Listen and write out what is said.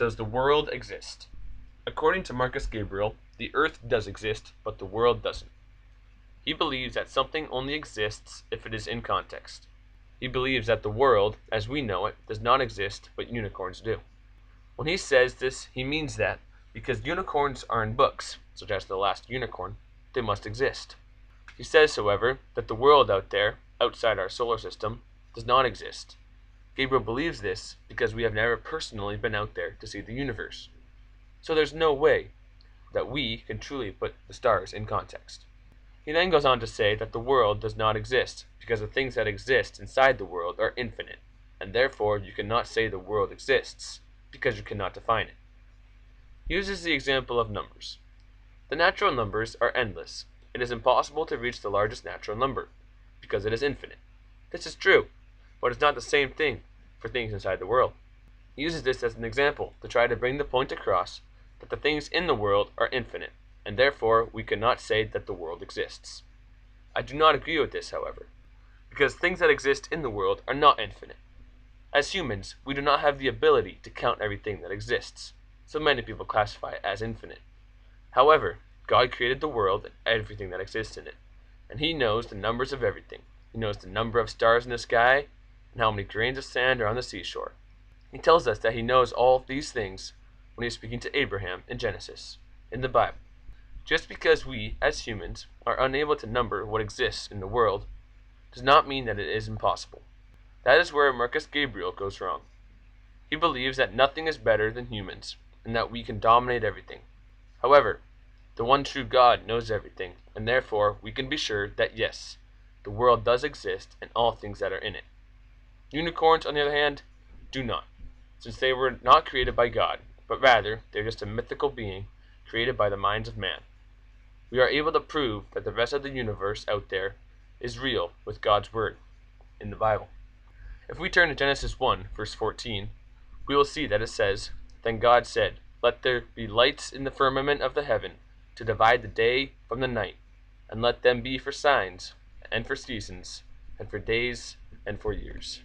Does the world exist? According to Markus Gabriel, the earth does exist, but the world doesn't. He believes that something only exists if it is in context. He believes that the world, as we know it, does not exist, but unicorns do. When he says this, he means that, because unicorns are in books, such as The Last Unicorn, they must exist. He says, however, that the world out there, outside our solar system, does not exist. Gabriel believes this because we have never personally been out there to see the universe. So there's no way that we can truly put the stars in context. He then goes on to say that the world does not exist because the things that exist inside the world are infinite, and therefore you cannot say the world exists because you cannot define it. He uses the example of numbers. The natural numbers are endless. It is impossible to reach the largest natural number because it is infinite. This is true, but it's not the same thing for things inside the world. He uses this as an example to try to bring the point across that the things in the world are infinite, and therefore we cannot say that the world exists. I do not agree with this, however, because things that exist in the world are not infinite. As humans, we do not have the ability to count everything that exists, so many people classify it as infinite. However, God created the world and everything that exists in it, and He knows the numbers of everything. He knows the number of stars in the sky and how many grains of sand are on the seashore. He tells us that He knows all of these things when He is speaking to Abraham in Genesis, in the Bible. Just because we, as humans, are unable to number what exists in the world, does not mean that it is impossible. That is where Markus Gabriel goes wrong. He believes that nothing is better than humans, and that we can dominate everything. However, the one true God knows everything, and therefore we can be sure that yes, the world does exist and all things that are in it. Unicorns, on the other hand, do not, since they were not created by God, but rather they are just a mythical being created by the minds of man. We are able to prove that the rest of the universe out there is real with God's word in the Bible. If we turn to Genesis 1, verse 14, we will see that it says, "Then God said, Let there be lights in the firmament of the heaven, to divide the day from the night, and let them be for signs, and for seasons, and for days, and for years."